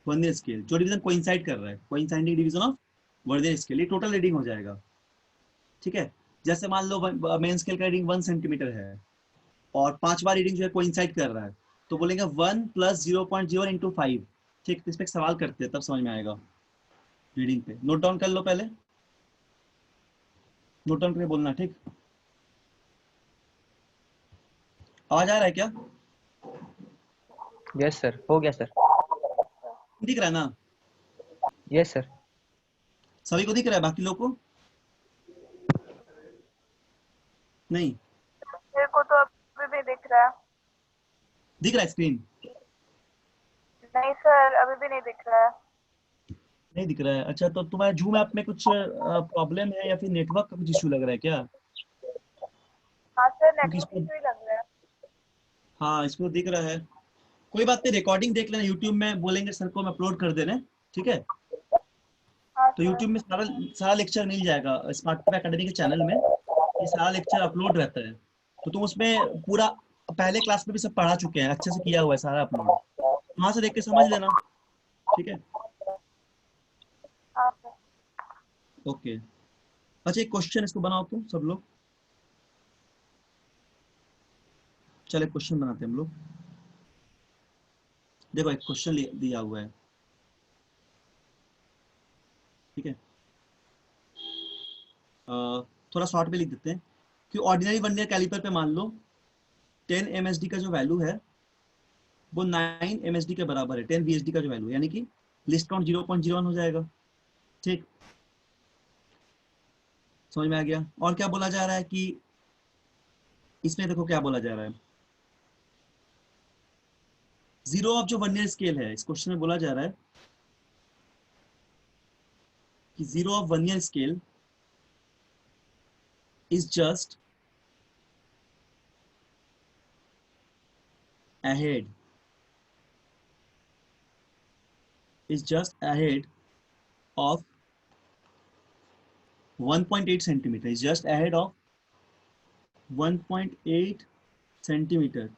vernier scale, जो डिवीजन कोइंसाइड कर रहा है, coinciding division of vernier scale, ये टोटल रीडिंग हो जाएगा। ठीक है, जैसे मान लो मेन स्केल का रीडिंग 1 सेंटीमीटर है और 5 बार रीडिंग जो है कोइंसाइड कर रहा है, तो बोलेंगे 1 + 0.0 इंटू 5। ठीक, इस पे एक सवाल करते हैं तब समझ में आएगा। रीडिंग पे नोट डाउन कर लो, पहले नोट डाउन करके बोलना, ठीक। आवाज आ रहा है क्या? यस सर, हो गया सर। दिख रहा है ना? Yes sir. सभी को दिख रहा है, बाकी लोग को नहीं मेरे को तो अभी भी दिख रहा है। दिख रहा है? स्क्रीन नहीं सर, अभी भी नहीं दिख रहा है। नहीं दिख रहा है? अच्छा, तो तुम्हारे जूम ऐप में कुछ प्रॉब्लम है या फिर नेटवर्क का कुछ इश्यू लग रहा है क्या? हाँ सर, क्योंकि नेटवर्क इसको, इशू ही लग रहा है। हाँ इसको दिख रहा है। कोई बात नहीं, रिकॉर्डिंग देख लेना यूट्यूब में, बोलेंगे सर को हम अपलोड कर देने, ठीक है। हाँ तो सर। यूट्यूब में सारा सारा लेक्चर मिल जाएगा स्मार्ट एकेडमी के चैनल में, ये सारा लेक्चर अपलोड रहता है। तो तुम उसमें पूरा पहले क्लास में भी सब पढ़ा चुके हैं, अच्छे से किया हुआ है सारा अपलोड, वहां से देख के समझ लेना, ठीक है। हाँ सर। ओके, अच्छा एक क्वेश्चन इसको बनाओ तुम सब लोग, चलो क्वेश्चन बनाते हैं हम लोग। देखो एक क्वेश्चन दिया हुआ है, ठीक है। थोड़ा शॉर्ट में लिख देते हैं कि ऑर्डिनरी वर्नियर कैलिपर पे मान लो 10 MSD का जो वैल्यू है वो 9 MSD के बराबर है, 10 VSD का जो वैल्यू है, यानी कि लिस्ट काउंट 0.01 हो जाएगा। ठीक, समझ में आ गया? और क्या बोला जा रहा है कि इसमें देखो क्या बोला जा रहा है, जीरो ऑफ जो वर्नियर स्केल है, इस क्वेश्चन में बोला जा रहा है कि zero of vernier scale is just ahead of 1.8 centimeter, is just ahead of 1.8 centimetre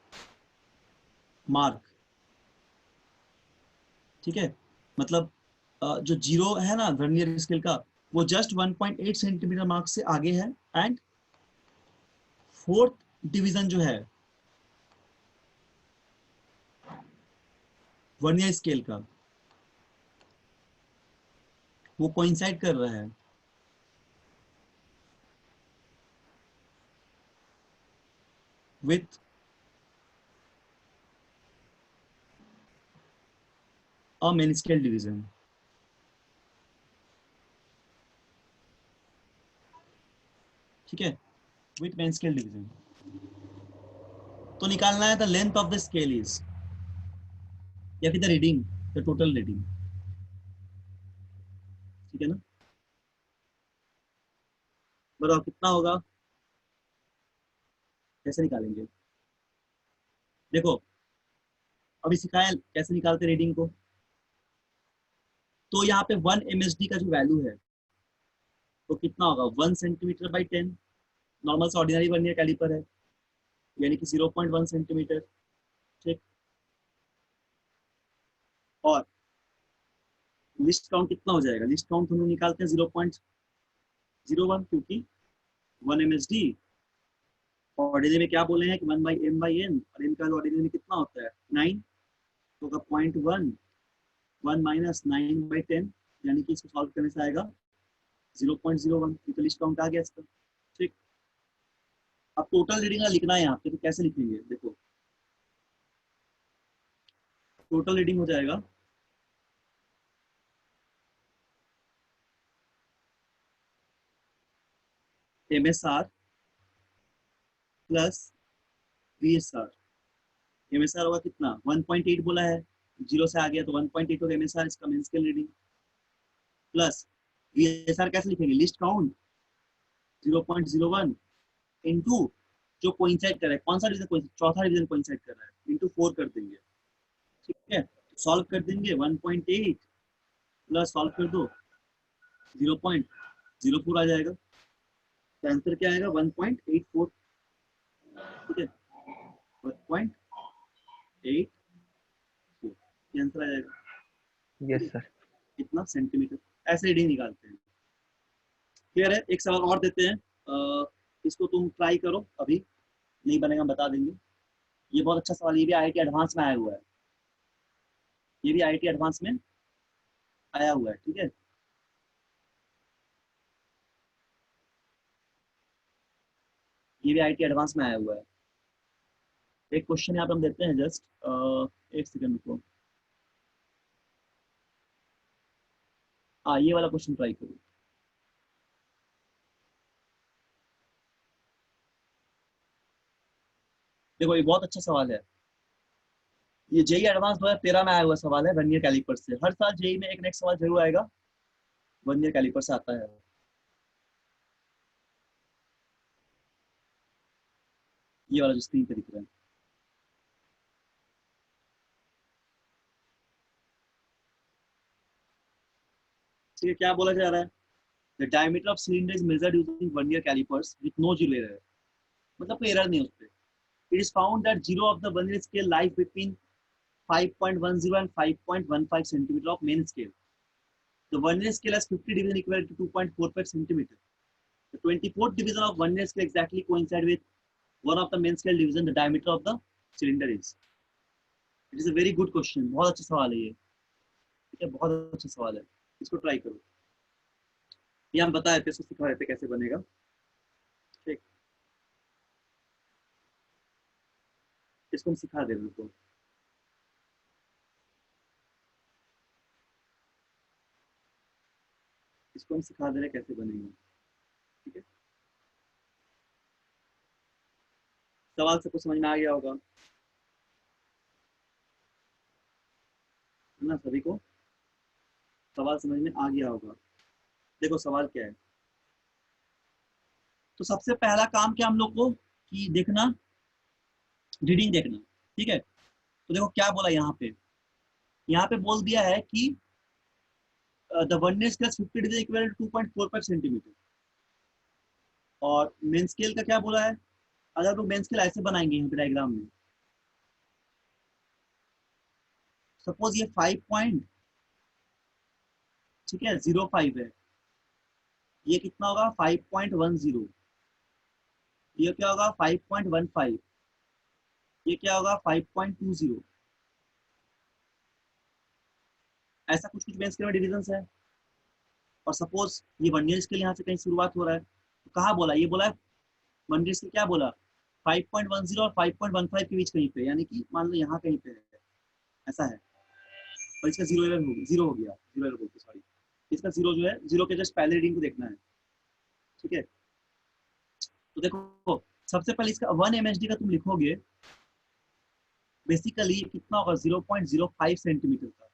mark. ठीक है, मतलब जो जीरो है ना वर्नियर स्केल का, वो जस्ट 1.8 सेंटीमीटर मार्क से आगे है, एंड फोर्थ डिवीजन जो है वर्नियर स्केल का वो कोइंसाइड कर रहा है with a main scale division. ठीक है, विथ मेन स्केल डिवीजन। तो निकालना है the length of the scale is, या फिर the reading, the total reading. ठीक है ना, बताओ कितना होगा, कैसे निकालेंगे? देखो अभी सिखाया कैसे निकालते रीडिंग को। तो यहाँ पे 1 MSD का जो वैल्यू है तो कितना होगा, 1 सेंटीमीटर बाई 10, नॉर्मल से ऑर्डिनरी वर्नियर कैलिपर है, यानी कि 0.1 सेंटीमीटर। ठीक, और लिस्ट काउंट कितना हो जाएगा, लिस्ट काउंट हम लोग निकालते हैं 0.01, क्योंकि 1 MSD ऑर्डिनरी में क्या बोले हैं कि 1/m/n, और इनका ऑर्डिनरी में कितना होता है 9, तो होगा 0.1, 1 माइनस 9/10, यानी कि इसको सॉल्व करने से आएगा 0.01। तो लिस्ट काउंट आ गया इसका। ठीक, अब टोटल रीडिंग का लिखना है यहाँ पे, तो कैसे लिखेंगे? देखो टोटल रीडिंग हो जाएगा MSR प्लस VSR। MSR होगा कितना 1.8 बोला है, 0 से आ गया तो 1.8 होगा MSR इसका main scale reading, plus VSR कैसे लिखेंगे, लिस्ट काउंट 0.01 इनटू जो कोइंसाइड कर रहा है, कौन सा डिवीजन, चौथा डिवीजन कोइंसाइड कर रहा है, इनटू 4 कर देंगे। ठीक है, सॉल्व कर देंगे 1.8 प्लस सॉल्व कर दो 0.04 आ जाएगा, तो आंसर क्या आएगा 1.84। ठीक है 1.84 ये आंसर आ जाएगा। Yes sir. कितना सेंटीमीटर, ऐसे रीडिंग निकालते हैं। क्लियर है। एक सवाल और देते हैं, इसको तुम ट्राई करो, अभी नहीं बनेगा बता देंगे। ये बहुत अच्छा सवाल, ये भी IIT एडवांस में आया हुआ है, ये भी IIT एडवांस में आया हुआ है। ठीक है, ये भी IIT एडवांस में आया हुआ है। एक क्वेश्चन यहाँ पे हम देते हैं, जस्ट एक सेकंड रुको। हाँ ये वाला क्वेश्चन ट्राई करो। देखो ये बहुत अच्छा सवाल है, ये जेई एडवांस 2013 में आया हुआ सवाल है, वर्नियर कैलिपर से। हर साल जेई में एक नेक्स्ट सवाल जरूर आएगा, वर्नियर कैलिपर से आता है। ये वाला जो स्क्रीन पे दिख रहा है, ठीक है, क्या बोला जा रहा है, the diameter of cylinder is measured using vernier callipers with no zero error, मतलब कोई एरर नहीं उस पे। It is found that zero of the vernier scale lies between 5.10 and 5.15 centimeter of main scale. The vernier scale has 50 division equal to 2.45 centimeter. The 24th division of vernier scale exactly coincide with one of the main scale division. The diameter of the cylinder is. It is a very good question. बहुत अच्छा सवाल है ये, ठीक है, बहुत अच्छा सवाल है, इसको ट्राई करो। ये हम बताए थे, इसको सिखा रहे थे कैसे बनेगा। ठीक, इसको हम सिखा दे रहे हैं, इसको हम सिखा दे रहे हैं कैसे बनेगा। ठीक है, सवाल सबको समझ में आ गया होगा, है ना, सभी को सवाल समझ में आ गया होगा। देखो सवाल क्या है, तो सबसे पहला काम क्या हम लोग को कि देखना, रीडिंग देखना। ठीक है, तो देखो क्या बोला यहाँ पे बोल दिया है कि the vernier scale 50 degree equal to 2.45 centimetre, और मेन स्केल का क्या बोला है। अगर लोग मेन स्केल ऐसे बनाएंगे यहाँ पे डायग्राम में, सपोज ये 5 पॉइंट, ठीक है 05 है, ये कितना होगा 5.10, ये क्या होगा 5.15, ये क्या होगा 5.20, ऐसा कुछ कुछ मेन स्केल में डिविजन है। और सपोज ये वर्नियर स्केल यहाँ से कहीं शुरुआत हो रहा है, तो कहाँ बोला, ये बोला वर्नियर स्केल क्या बोला 5.10 और 5.15 के बीच कहीं पे, यानी कि मान लो यहाँ कहीं पे है, ऐसा है, और इसका जीरो एरर हो गया, जीरो हो गया, जीरो एरर बोलते सॉरी, इसका जीरो जो है, जीरो के जस्ट पहले रीडिंग को देखना है। ठीक है, तो देखो सबसे पहले इसका 1 MSD का तुम लिखोगे, बेसिकली कितना होगा 0.05 सेंटीमीटर का,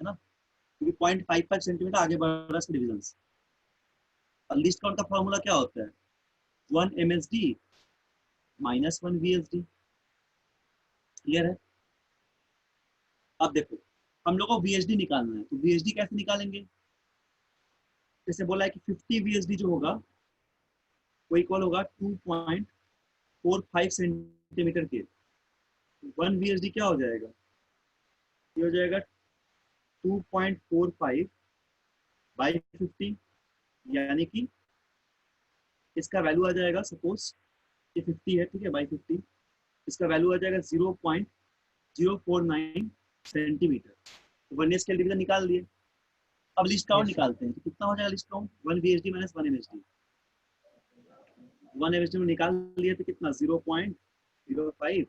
है ना, क्योंकि 0.55 सेंटीमीटर आगे बढ़ रहा है डिविजन। और लिस्ट काउंट का फॉर्मूला क्या होता है 1 MSD माइनस 1 VSD। क्लियर है। अब देखो हम लोग को VSD निकालना है, तो VSD कैसे निकालेंगे, जैसे बोला है कि 50 VSD जो होगा वो इक्वल होगा 2.45 सेंटीमीटर के, 1 VSD क्या हो जाएगा, ये हो जाएगा 2.45 बाई 50, यानी कि इसका वैल्यू आ जाएगा, सपोज ये 50 है, ठीक है, बाई 50, इसका वैल्यू आ जाएगा 0.049 सेंटीमीटर। तो वर्नियर स्केल डिवीजन निकाल दिए। अब लिस्ट काउंट निकालते हैं, तो कितना हो जाएगा least count 1 VSD minus 1 MSD। 1 MSD में निकाल लिए तो कितना 0.05,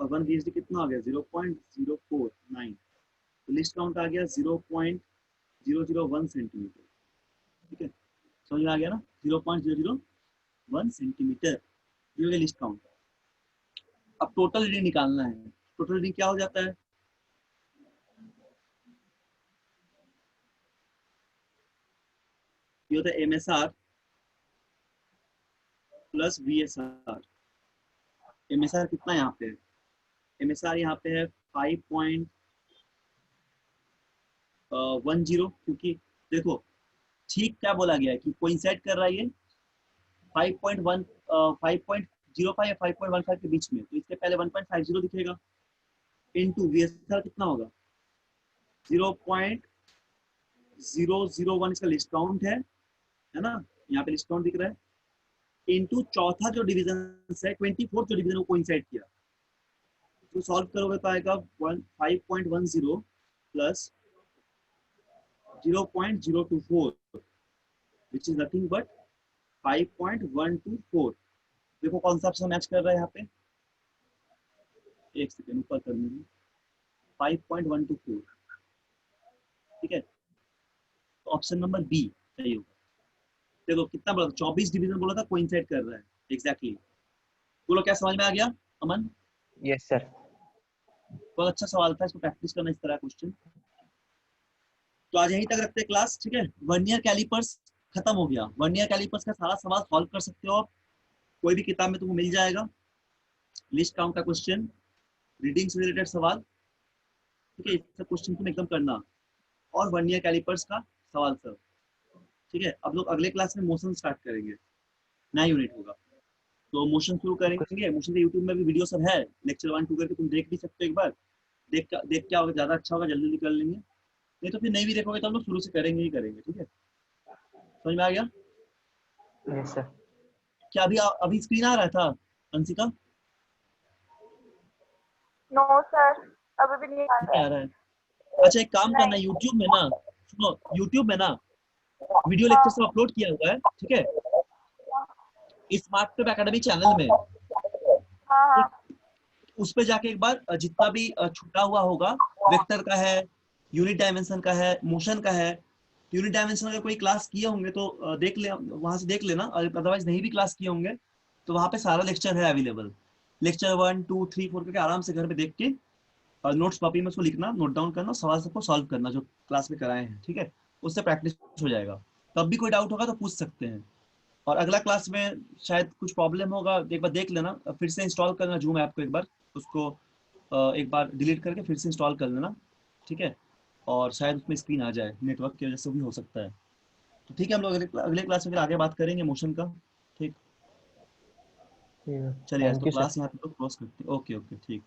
और 1 VSD कितना हो गया 0.049, तो लिस्ट काउंट आ गया 0.001 सेंटीमीटर। ठीक है, समझ में आ गया ना, 0.001 1 सेंटीमीटर, ये हो गया लिस्ट काउंट। अब टोटल रीडिंग निकालना है। टोटल रीडिंग क्या हो जाता है? ये होता है MSR प्लस VSR। MSR कितना यहाँ पे है? MSR यहाँ पे है 5.10, क्योंकि देखो ठीक क्या बोला गया है कि कोइंसाइड कर रहा है ये 5.1 5.05 या 5.15 के बीच में, तो इससे पहले 1.50 दिखेगा। इनटू VSR कितना होगा? 0.001 इसका लिस्ट काउंट है ना, यहाँ पे लिस्ट काउंट दिख रहा है। इनटू चौथा जो डिवीजन है 24 जो डिवीजन को कोइंसाइड किया, तो सॉल्व करोगे तो आएगा 5.10 plus 0.024 which is nothing but 5.124। देखो कौन सा ऑप्शन मैच कर रहा है यहाँ पे, एक सेकंड ऊपर करने में, 5.124, ठीक है, तो ऑप्शन नंबर बी सही होगा। देखो कितना बोला था, 24 डिवीजन बोला था, कोइंसाइड कर रहा है एग्जैक्टली। बोलो क्या समझ में आ गया अमन? Yes sir. बहुत अच्छा सवाल था, इसको प्रैक्टिस करना इस तरह क्वेश्चन। तो आज यहीं तक रखते हैं क्लास, ठीक है। वर्नियर कैलिपर्स खत्म हो गया। वर्नियर कैलिपर्स का सारा सवाल सॉल्व कर सकते हो आप, कोई भी किताब में तुमको मिल जाएगा। लिस्ट काउंट का क्वेश्चन, रीडिंग से रिलेटेड सवाल, ठीक है, सब क्वेश्चन तुम एकदम करना, और वर्नियर कैलिपर्स का सवाल सब, ठीक है। अब लोग अगले क्लास में मोशन स्टार्ट करेंगे, नया यूनिट होगा, तो मोशन शुरू करेंगे। मोशन के यूट्यूब में भी वीडियो सब है, लेक्चर 1 2 करके तुम देख भी सकते हो एक बार। देख क्या होगा, ज्यादा अच्छा होगा, जल्दी कर लेंगे। नहीं तो फिर नहीं भी देखोगे तो हम लोग शुरू से करेंगे ही करेंगे, ठीक है। समझ में आ गया? Yes sir. क्या अभी स्क्रीन आ रहा था अंशिका? नो सर, अभी भी नहीं आ नहीं रहा आ है। रहा है? अच्छा एक काम करना, नहीं। यूट्यूब में ना, सुनो, यूट्यूब में ना वीडियो लेक्चर सब अपलोड किया हुआ है, ठीक है, स्मार्ट टॉप एकेडमी चैनल में। हाँ हाँ। उस पे जाके एक बार जितना भी छूटा हुआ होगा, वेक्टर का है, यूनिट डायमेंशन का है, मोशन का है, यूनिट डायमेंशन अगर कोई क्लास किए होंगे तो देख ले, वहां से देख लेना, अदरवाइज नहीं भी क्लास किए होंगे तो वहां पे सारा लेक्चर है अवेलेबल। लेक्चर 1 2 3 4 करके आराम से घर पे देख के, और नोट्स कॉपी में उसको लिखना, नोट डाउन करना, सवाल सबको सॉल्व करना जो क्लास में कराए हैं, ठीक है। उससे प्रैक्टिस हो जाएगा। तब भी कोई डाउट होगा तो पूछ सकते हैं। और अगला क्लास में शायद कुछ प्रॉब्लम होगा, एक बार देख लेना, फिर से इंस्टॉल करना जूम ऐप को एक बार, उसको एक बार डिलीट करके फिर से इंस्टॉल कर लेना, ठीक है। और शायद उसमें स्क्रीन आ जाए, नेटवर्क की वजह से भी हो सकता है। तो ठीक है, हम लोग अगले क्लास में फिर आगे बात करेंगे मोशन का, ठीक। चलिए आज थैंक तो यू सर। क्लास यहाँ पे क्लोज करते हैं। ओके ओके ठीक।